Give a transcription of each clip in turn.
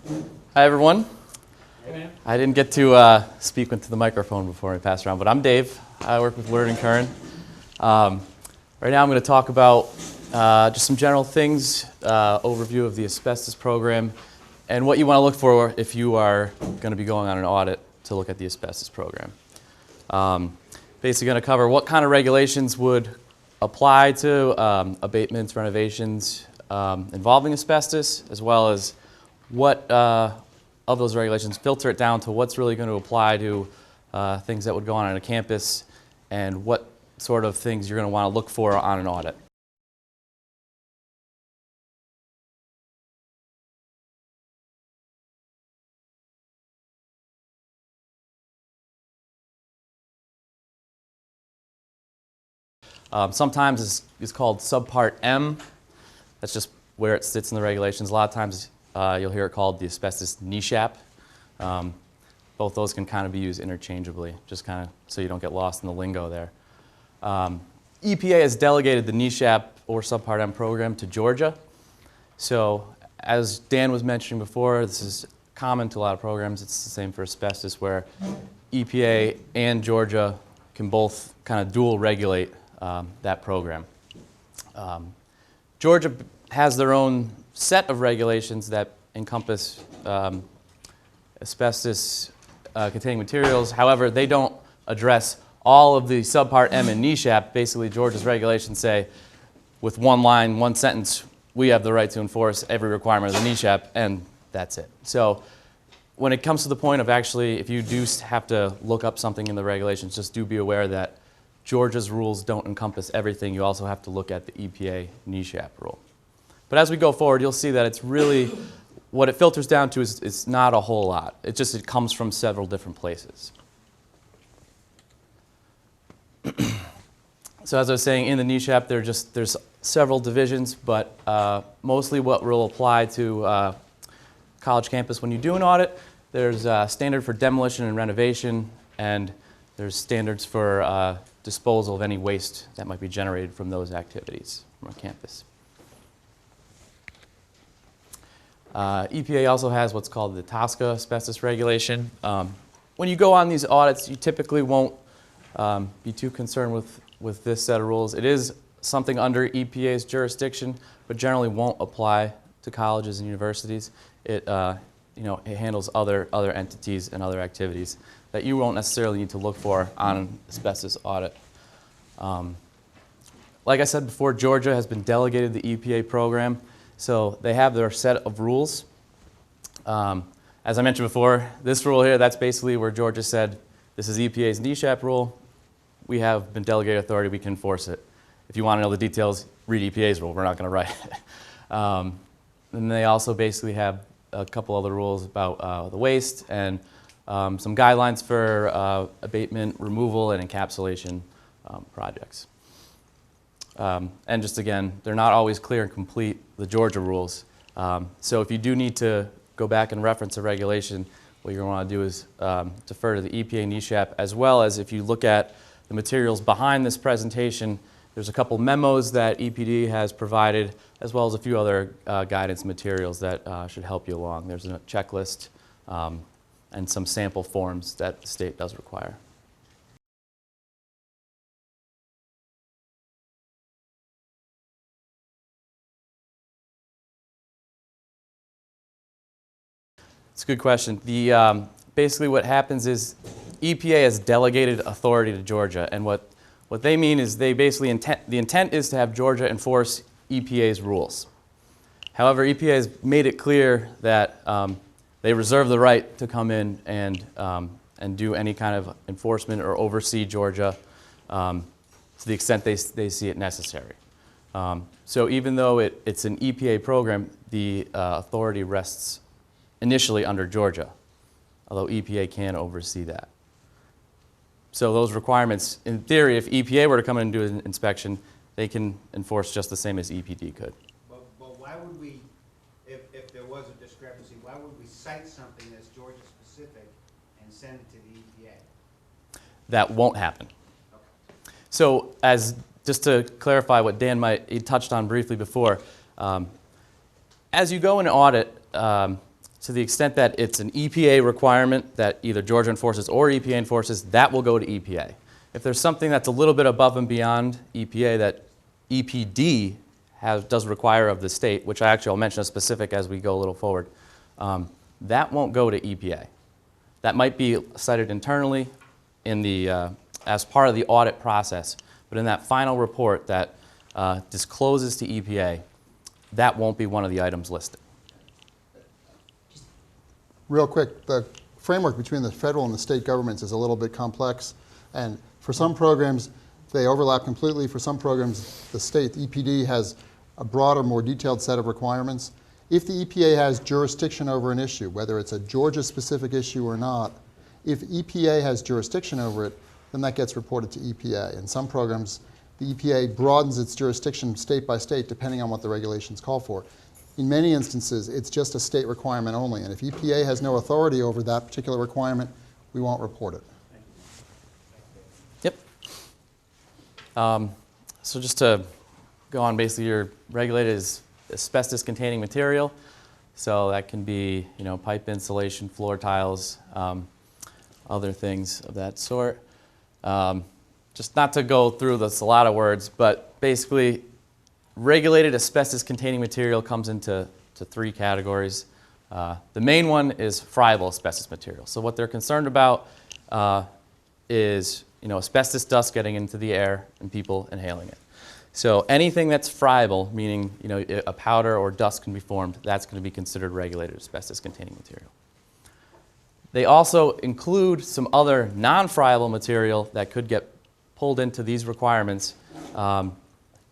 Hi, everyone. Hey, man. I didn't get to speak into the microphone before I passed around, but I'm Dave. I work with Learn and Kern. Right now I'm going to talk about just some general things, overview of the asbestos program, and what you want to look for if you are going to be going on an audit to look at the asbestos program. Basically going to cover what kind of regulations would apply to abatements, renovations involving asbestos, as well as what of those regulations, filter it down to what's really going to apply to things that would go on a campus and what sort of things you're going to want to look for on an audit. Sometimes it's called subpart M. That's just where it sits in the regulations. A lot of times you'll hear it called the asbestos NESHAP. Both those can kind of be used interchangeably, just kind of so you don't get lost in the lingo there. EPA has delegated the NESHAP or subpart M program to Georgia. So as Dan was mentioning before, this is common to a lot of programs. It's the same for asbestos, where EPA and Georgia can both kind of dual regulate that program. Georgia has their own set of regulations that encompass asbestos containing materials. However, they don't address all of the subpart M and NESHAP. Basically, Georgia's regulations say, with one line, one sentence, we have the right to enforce every requirement of the NESHAP, and that's it. So when it comes to the point of actually, if you do have to look up something in the regulations, just do be aware that Georgia's rules don't encompass everything. You also have to look at the EPA NESHAP rule. But as we go forward, you'll see that it's really, what it filters down to is it's not a whole lot. It comes from several different places. So as I was saying, in the NESHAP, there's several divisions, but mostly what will apply to college campus when you do an audit. There's a standard for demolition and renovation, and there's standards for disposal of any waste that might be generated from those activities from a campus. EPA also has what's called the TSCA asbestos regulation. When you go on these audits, you typically won't be too concerned with this set of rules. It is something under EPA's jurisdiction, but generally won't apply to colleges and universities. It handles other entities and other activities that you won't necessarily need to look for on an asbestos audit. Like I said before, Georgia has been delegated the EPA program, so they have their set of rules. As I mentioned before, this rule here, that's basically where Georgia said, this is EPA's NESHAP rule. We have been delegated authority, we can enforce it. If you want to know the details, read EPA's rule, we're not going to write it. And they also basically have a couple other rules about the waste and some guidelines for abatement, removal, and encapsulation projects. And just again, they're not always clear and complete, the Georgia rules. So if you do need to go back and reference a regulation, what you're going to want to do is defer to the EPA NESHAP, as well as if you look at the materials behind this presentation, there's a couple memos that EPD has provided, as well as a few other guidance materials that should help you along. There's a checklist and some sample forms that the state does require. It's a good question. Basically what happens is EPA has delegated authority to Georgia, and what they mean is they basically the intent is to have Georgia enforce EPA's rules. However, EPA has made it clear that they reserve the right to come in and do any kind of enforcement or oversee Georgia to the extent they see it necessary. So even though it's an EPA program, the authority rests initially under Georgia, although EPA can oversee that. So those requirements, in theory, if EPA were to come in and do an inspection, they can enforce just the same as EPD could. But why would we, if there was a discrepancy, why would we cite something that's Georgia specific and send it to the EPA? That won't happen. Okay. So just to clarify what Dan he touched on briefly before, as you go and audit to the extent that it's an EPA requirement that either Georgia enforces or EPA enforces, that will go to EPA. If there's something that's a little bit above and beyond EPA that EPD does require of the state, which I'll mention a specific as we go a little forward, that won't go to EPA. That might be cited internally in the, as part of the audit process, but in that final report that discloses to EPA, that won't be one of the items listed. Real quick, the framework between the federal and the state governments is a little bit complex, and for some programs, they overlap completely. For some programs, the state, the EPD, has a broader, more detailed set of requirements. If the EPA has jurisdiction over an issue, whether it's a Georgia-specific issue or not, if EPA has jurisdiction over it, then that gets reported to EPA. In some programs, the EPA broadens its jurisdiction state by state depending on what the regulations call for. In many instances, it's just a state requirement only, and if EPA has no authority over that particular requirement, we won't report it. Yep. So just to go on, basically you're regulated as asbestos-containing material. So that can be, pipe insulation, floor tiles, other things of that sort. Just not to go through this, a lot of words, but basically regulated asbestos-containing material comes into three categories. The main one is friable asbestos material. So what they're concerned about is asbestos dust getting into the air and people inhaling it. So anything that's friable, meaning a powder or dust can be formed, that's going to be considered regulated asbestos-containing material. They also include some other non-friable material that could get pulled into these requirements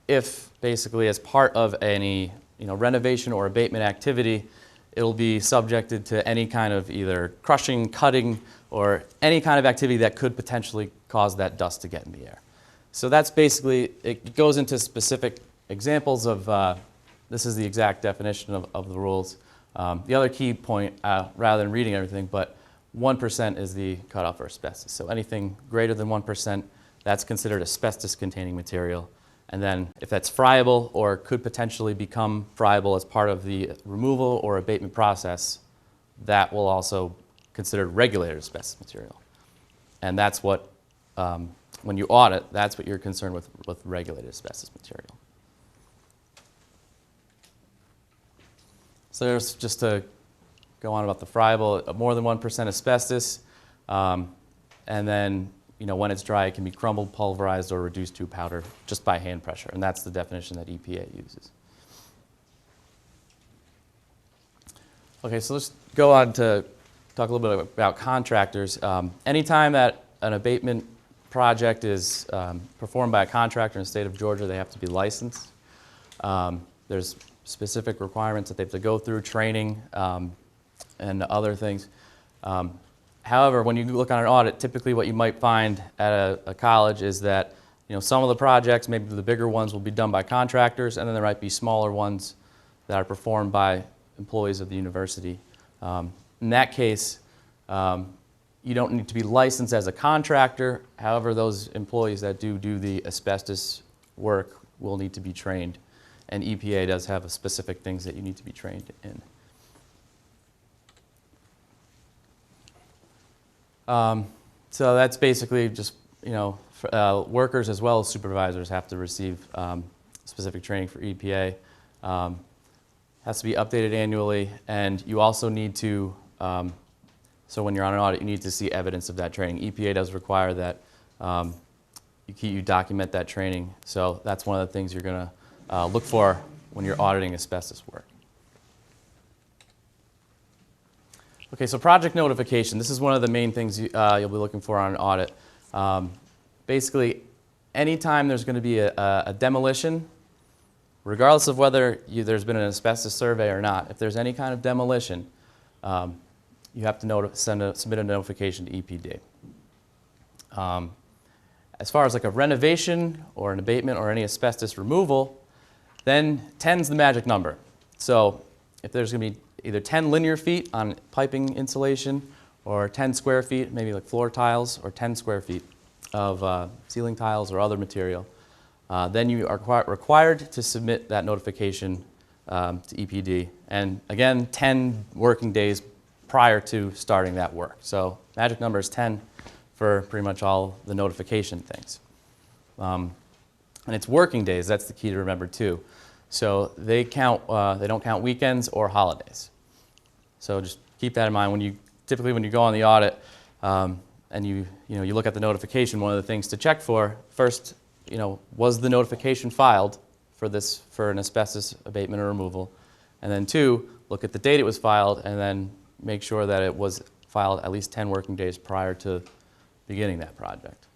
if basically as part of any renovation or abatement activity, it'll be subjected to any kind of either crushing, cutting, or any kind of activity that could potentially cause that dust to get in the air. So that's basically, it goes into specific examples of, this is the exact definition of the rules. The other key point, rather than reading everything, but 1% is the cutoff for asbestos. So anything greater than 1%, that's considered asbestos-containing material. And then if that's friable or could potentially become friable as part of the removal or abatement process, that will also consider regulated asbestos material. And that's what, when you audit, that's what you're concerned with regulated asbestos material. So there's just to go on about the friable, more than 1% asbestos, and then when it's dry, it can be crumbled, pulverized, or reduced to powder just by hand pressure, and that's the definition that EPA uses. Okay, so let's go on to talk a little bit about contractors. Anytime that an abatement project is performed by a contractor in the state of Georgia, they have to be licensed. There's specific requirements that they have to go through, training, and other things. However, when you look on an audit, typically what you might find at a college is that some of the projects, maybe the bigger ones, will be done by contractors, and then there might be smaller ones that are performed by employees of the university. In that case, you don't need to be licensed as a contractor. However, those employees that do the asbestos work will need to be trained, and EPA does have specific things that you need to be trained in. So that's basically just, workers as well as supervisors have to receive specific training for EPA. Has to be updated annually, and you also need to, so when you're on an audit, you need to see evidence of that training. EPA does require that you document that training, so that's one of the things you're going to look for when you're auditing asbestos work. Okay, so project notification. This is one of the main things you'll be looking for on an audit. Basically, anytime there's going to be a demolition, regardless of whether there's been an asbestos survey or not, if there's any kind of demolition, you have to submit a notification to EPD. As far as like a renovation or an abatement or any asbestos removal, then 10's the magic number. So if there's going to be either 10 linear feet on piping insulation or 10 square feet, maybe like floor tiles, or 10 square feet of ceiling tiles or other material, then you are required to submit that notification to EPD. And again, 10 working days prior to starting that work. So magic number is 10 for pretty much all the notification things. And it's working days, that's the key to remember too. So they don't count weekends or holidays. So just keep that in mind. Typically when you go on the audit and you look at the notification, one of the things to check for, first, was the notification filed for an asbestos abatement or removal? And then two, look at the date it was filed and then make sure that it was filed at least 10 working days prior to beginning that project.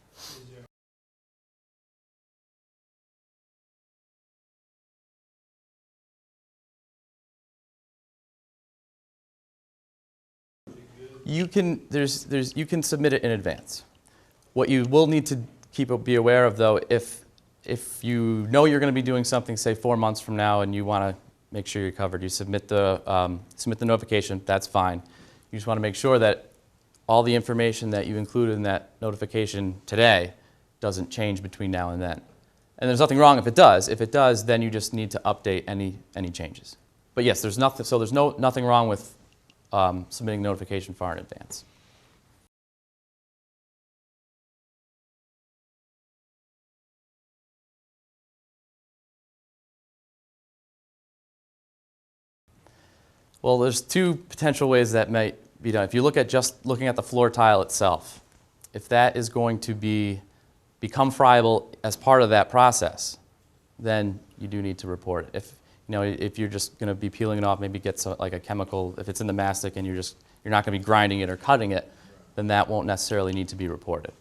You can submit it in advance. What you will need to be aware of though, if you know you're going to be doing something, say 4 months from now, and you want to make sure you're covered, you submit the notification. That's fine. You just want to make sure that all the information that you included in that notification today doesn't change between now and then. And there's nothing wrong if it does. If it does, then you just need to update any changes. But yes, there's nothing wrong with submitting notification far in advance. Well, there's two potential ways that might be done. If you look at just looking at the floor tile itself, if that is going to become friable as part of that process, then you do need to report it. If you're just going to be peeling it off, maybe get like a chemical, if it's in the mastic and you're not going to be grinding it or cutting it, then that won't necessarily need to be reported.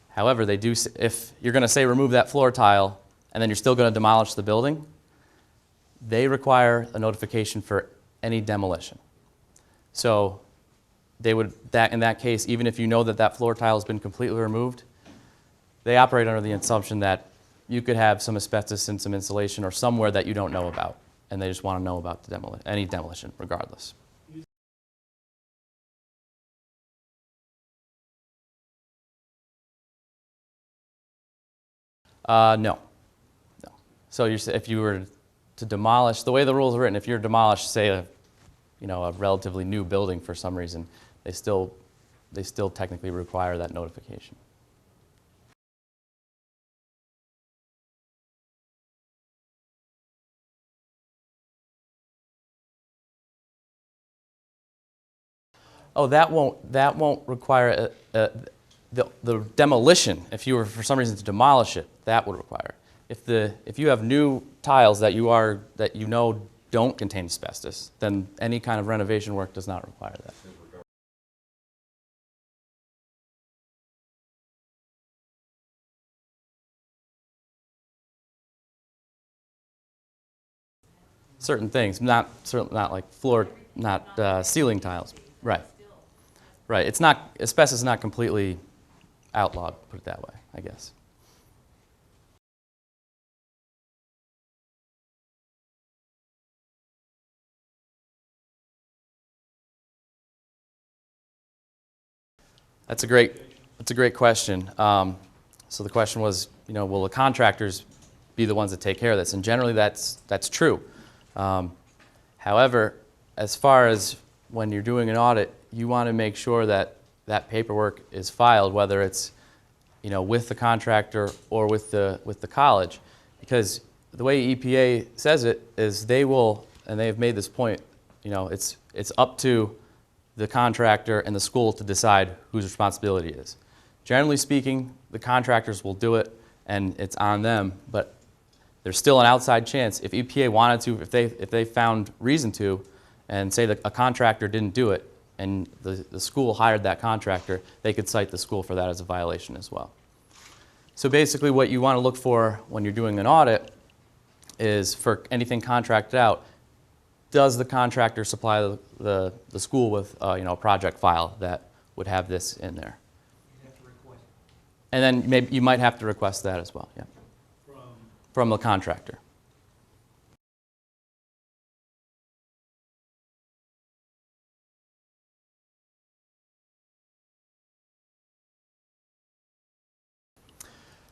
However, if you're going to say remove that floor tile and then you're still going to demolish the building, they require a notification for any demolition. So in that case, even if you know that floor tile has been completely removed, they operate under the assumption that you could have some asbestos in some insulation or somewhere that you don't know about, and they just want to know about any demolition regardless. No. So if you were to demolish, the way the rules are written, if you're demolished, say a relatively new building for some reason, they still technically require that notification. Oh, that won't require the demolition. If you were for some reason to demolish it, that would require. If you have new tiles that you know don't contain asbestos, then any kind of renovation work does not require that. Certain things, not like floor, not ceiling tiles. Right. Right. Asbestos is not completely outlawed, put it that way, I guess. That's a great question. So the question was, will the contractors be the ones that take care of this? And generally that's true. However, as far as when you're doing an audit, you want to make sure that that paperwork is filed, whether it's with the contractor or with the college, because the way EPA says it is they will, and they've made this point, it's up to the contractor and the school to decide whose responsibility it is. Generally speaking, the contractors will do it and it's on them, but there's still an outside chance if EPA wanted to, if they found reason to, and say that a contractor didn't do it and the school hired that contractor, they could cite the school for that as a violation as well. So basically what you want to look for when you're doing an audit is for anything contracted out, does the contractor supply the school with a project file that would have this in there? You have to request And then maybe you might have to request that as well, yeah. From the contractor.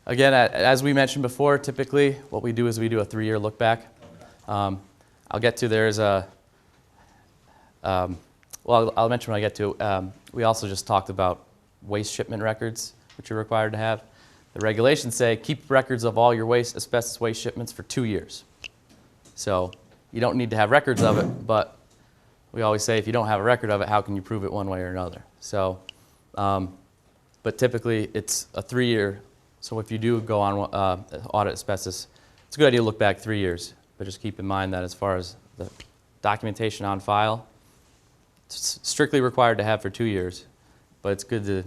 Again, as we mentioned before, typically what we do is we do a 3-year look back. I'll get to, there's a, well, I'll mention when I get to, we also just talked about waste shipment records, which you're required to have. The regulations say keep records of all your waste, asbestos waste shipments for 2 years. So you don't need to have records of it, but we always say if you don't have a record of it, how can you prove it one way or another? So, but typically it's a 3-year. So if you do go on audit asbestos, it's a good idea to look back 3 years, but just keep in mind that as far as the documentation on file, it's strictly required to have for 2 years, but it's good to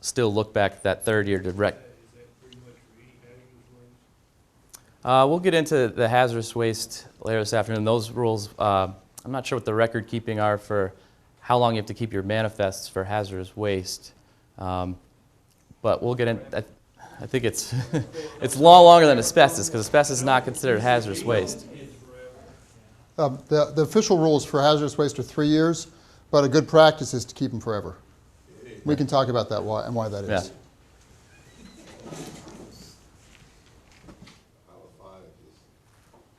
still look back that 3rd year to rec. Is that pretty much for any hazardous waste? We'll get into the hazardous waste later this afternoon. Those rules, I'm not sure what the record keeping are for how long you have to keep your manifests for hazardous waste, but we'll get in. I think it's it's a lot longer than asbestos because asbestos is not considered hazardous waste. The official rules for hazardous waste are 3 years, but a good practice is to keep them forever. We can talk about that and why that is. Yeah.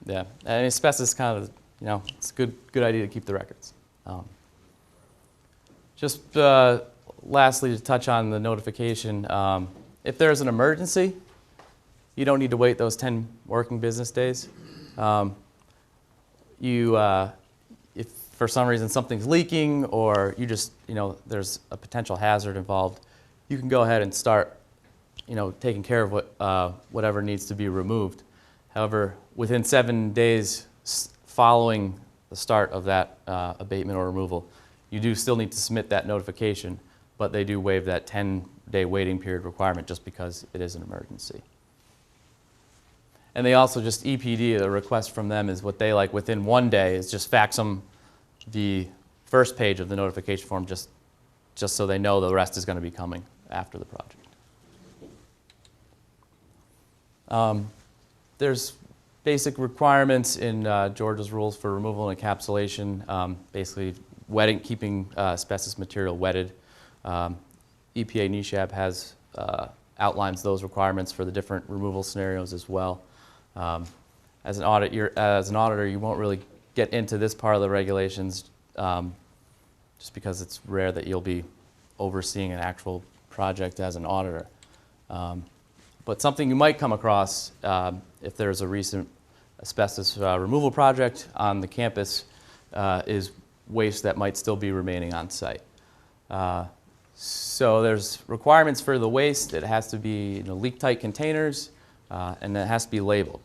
Yeah, and asbestos is kind of, you know, it's a good idea to keep the records. Just lastly, to touch on the notification, if there's an emergency, you don't need to wait those 10 working business days. If for some reason something's leaking or you just, you know, there's a potential hazard involved, you can go ahead and start, you know, taking care of whatever needs to be removed. However, within 7 days following the start of that abatement or removal, you do still need to submit that notification, but they do waive that 10-day waiting period requirement just because it is an emergency. And they also just EPD, the request from them is what they like within 1 day is just fax them the first page of the notification form just so they know the rest is going to be coming after the project. There's basic requirements in Georgia's rules for removal and encapsulation, basically wetting, keeping asbestos material wetted. EPA NESHAB has outlines those requirements for the different removal scenarios as well. As an auditor, you won't really get into this part of the regulations just because it's rare that you'll be overseeing an actual project as an auditor. But something you might come across if there's a recent asbestos removal project on the campus is waste that might still be remaining on site. So there's requirements for the waste. It has to be leak-tight containers, and it has to be labeled.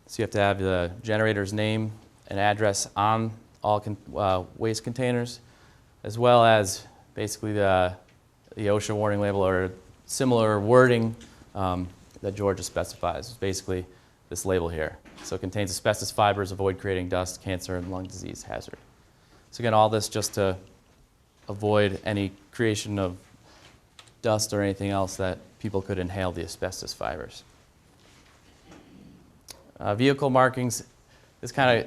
So you have to have the generator's name and address on all waste containers, as well as basically the OSHA warning label or similar wording that Georgia specifies. It's basically this label here. So it contains asbestos fibers, avoid creating dust, cancer, and lung disease hazard. So again, all this just to avoid any creation of dust or anything else that people could inhale the asbestos fibers. Vehicle markings, this kind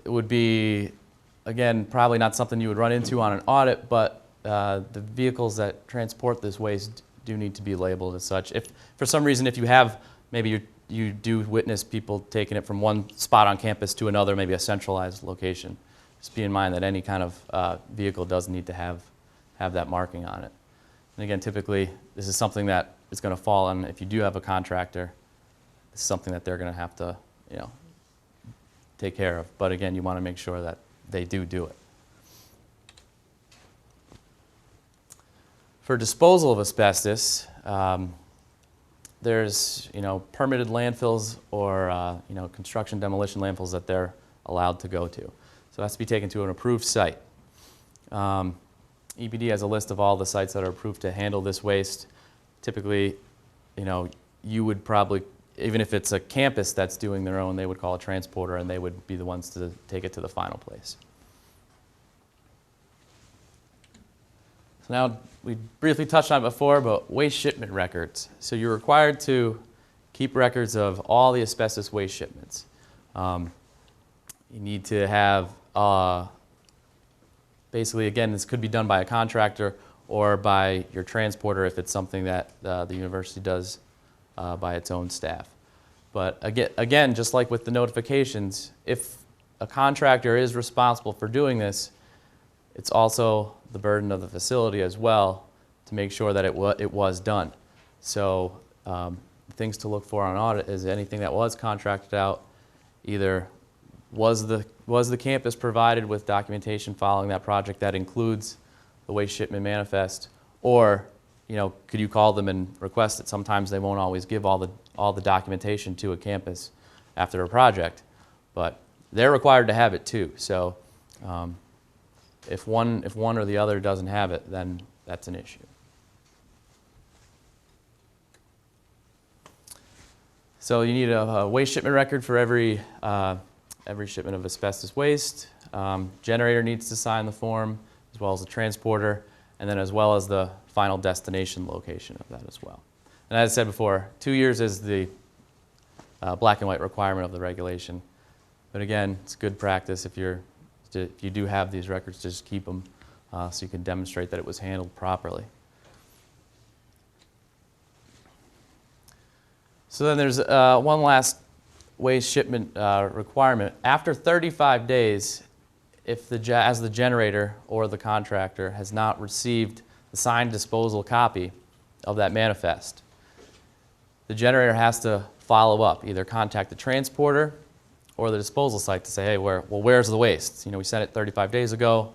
of would be, again, probably not something you would run into on an audit, but the vehicles that transport this waste do need to be labeled as such. If for some reason, if you have, maybe you do witness people taking it from one spot on campus to another, maybe a centralized location, just be in mind that any kind of vehicle does need to have that marking on it. And again, typically, this is something that is going to fall on, if you do have a contractor, this is something that they're going to have to, take care of. But again, you want to make sure that they do it. For disposal of asbestos, there's permitted landfills or construction demolition landfills that they're allowed to go to. So it has to be taken to an approved site. EPD has a list of all the sites that are approved to handle this waste. Typically, you would probably, even if it's a campus that's doing their own, they would call a transporter and they would be the ones to take it to the final place. So now, we briefly touched on it before, but waste shipment records. So you're required to keep records of all the asbestos waste shipments. You need to have, basically, again, this could be done by a contractor or by your transporter if it's something that the university does by its own staff. But again, just like with the notifications, if a contractor is responsible for doing this, it's also the burden of the facility as well to make sure that it was done. So things to look for on audit is anything that was contracted out, either was the campus provided with documentation following that project that includes the waste shipment manifest, or could you call them and request it? Sometimes they won't always give all the documentation to a campus after a project, but they're required to have it too. So if one or the other doesn't have it, then that's an issue. So you need a waste shipment record for every shipment of asbestos waste. Generator needs to sign the form, as well as the transporter, and then as well as the final destination location of that as well. And as I said before, 2 years is the black and white requirement of the regulation. But again, it's good practice if you do have these records, to just keep them so you can demonstrate that it was handled properly. So then there's one last waste shipment requirement. After 35 days, if as the generator or the contractor has not received the signed disposal copy of that manifest, the generator has to follow up, either contact the transporter or the disposal site to say, hey, where's the waste? We sent it 35 days ago.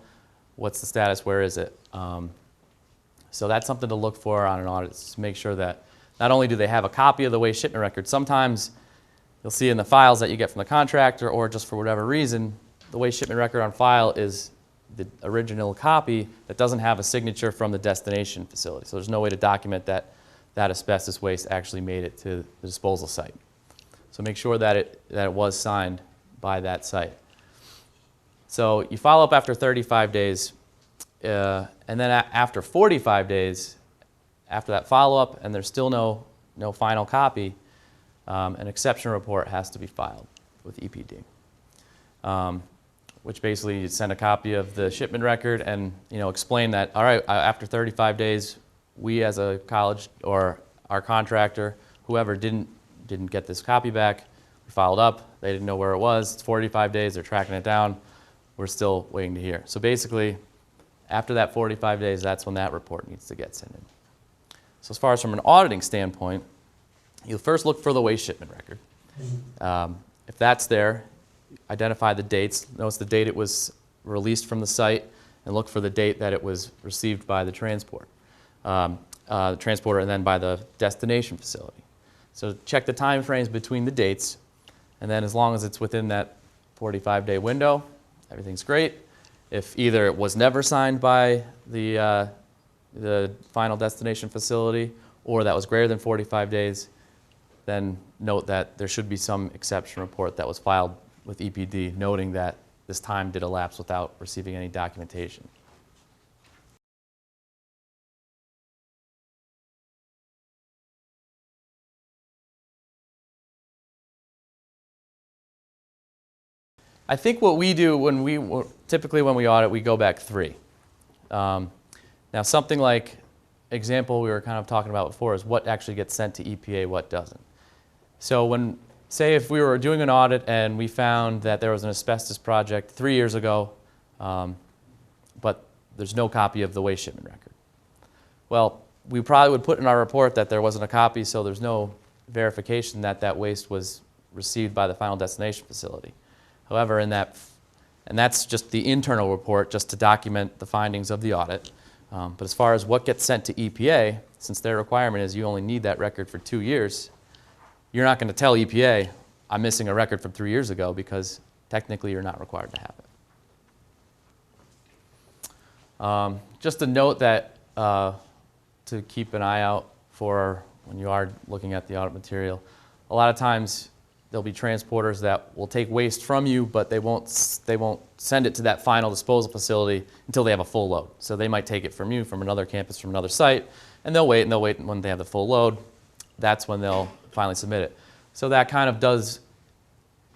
What's the status? Where is it? So that's something to look for on an audit, to make sure that not only do they have a copy of the waste shipment record, sometimes you'll see in the files that you get from the contractor, or just for whatever reason, the waste shipment record on file is the original copy that doesn't have a signature from the destination facility. So there's no way to document that asbestos waste actually made it to the disposal site. So make sure that it was signed by that site. So you follow up after 35 days, and then after 45 days, after that follow-up, and there's still no final copy, an exception report has to be filed with EPD, which basically you send a copy of the shipment record and explain that, all right, after 35 days, we as a college or our contractor, whoever didn't get this copy back, we followed up, they didn't know where it was, it's 45 days, they're tracking it down, we're still waiting to hear. So basically, after that 45 days, that's when that report needs to get sent in. So as far as from an auditing standpoint, you'll first look for the waste shipment record. If that's there, identify the dates. Notice the date it was released from the site, and look for the date that it was received by the transporter, and then by the destination facility. So check the time frames between the dates, and then as long as it's within that 45-day window, everything's great. If either it was never signed by the final destination facility, or that was greater than 45 days, then note that there should be some exception report that was filed with EPD noting that this time did elapse without receiving any documentation. I think what we do typically when we audit, we go back 3. Now something like example we were kind of talking about before is what actually gets sent to EPA, what doesn't. So say if we were doing an audit and we found that there was an asbestos project 3 years ago, but there's no copy of the waste shipment record. Well, we probably would put in our report that there wasn't a copy, so there's no verification that that waste was received by the final destination facility. However, and that's just the internal report, just to document the findings of the audit. But as far as what gets sent to EPA, since their requirement is you only need that record for 2 years, you're not going to tell EPA, I'm missing a record from 3 years ago, because technically you're not required to have it. Just a note that to keep an eye out for when you are looking at the audit material, a lot of times there'll be transporters that will take waste from you, but they won't send it to that final disposal facility until they have a full load. So they might take it from you, from another campus, from another site, and they'll wait when they have the full load. That's when they'll finally submit it. So that kind of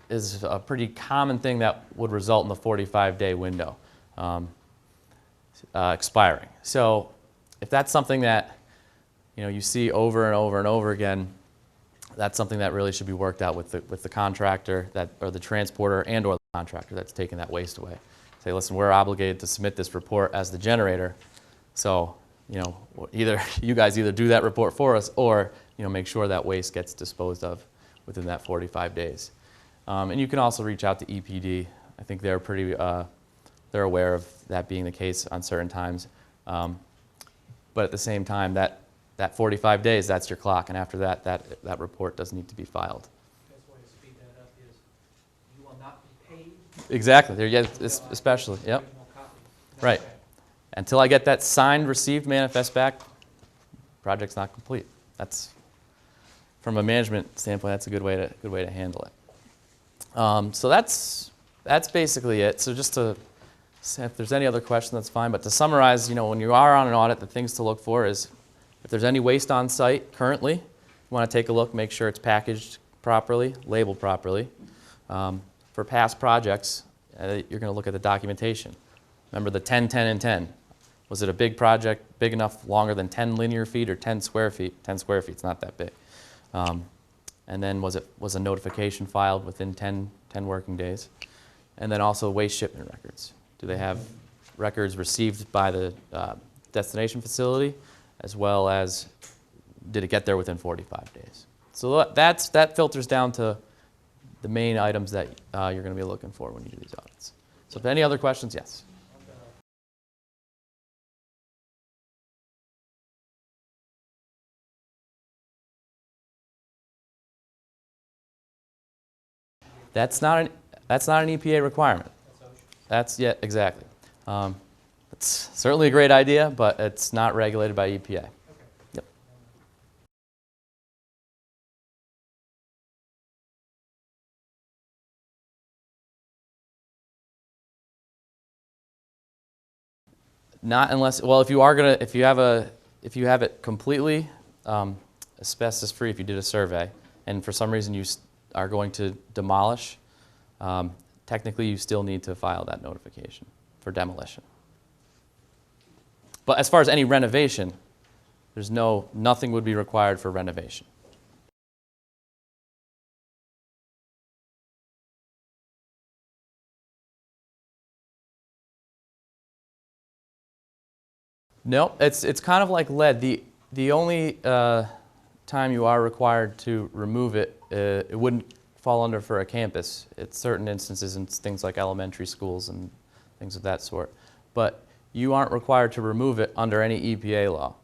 is a pretty common thing that would result in the 45-day window expiring. So if that's something that you see over and over and over again, that's something that really should be worked out with the contractor or the transporter and or contractor that's taking that waste away. Say, listen, we're obligated to submit this report as the generator, so, you know, either you guys either do that report for us, or, you know, make sure that waste gets disposed of within that 45 days. And you can also reach out to EPD. I think they're pretty, they're aware of that being the case on certain times. But at the same time, that 45 days, that's your clock, and after that, that report does need to be filed. Best way to speed that up is you will not be paid. Exactly. There, yeah, especially. Yep. Original copy. Right. Okay. Until I get that signed, received manifest back, project's not complete. That's, from a management standpoint, that's a good way to handle it. So that's basically it. So just to, if there's any other question, that's fine. But to summarize, you know, when you are on an audit, the things to look for is if there's any waste on site currently, you want to take a look, make sure it's packaged properly, labeled properly. For past projects, you're going to look at the documentation. Remember the 10, 10, and 10. Was it a big project, big enough, longer than 10 linear feet or 10 square feet? 10 square feet's not that big. And then was a notification filed within 10 working days? And then also waste shipment records. Do they have records received by the destination facility, as well as did it get there within 45 days? So that filters down to the main items that you're going to be looking for when you do these audits. So if any other questions, yes. That's not an EPA requirement. That's, yeah, exactly. It's certainly a great idea, but it's not regulated by EPA. Yep. Not unless, well, if you have it completely asbestos free, if you did a survey, and for some reason you are going to demolish, technically you still need to file that notification for demolition. But as far as any renovation, nothing would be required for renovation. No, it's kind of like lead. The only time you are required to remove it, it wouldn't fall under for a campus. It's certain instances in things like elementary schools and things of that sort. But you aren't required to remove it under any EPA law.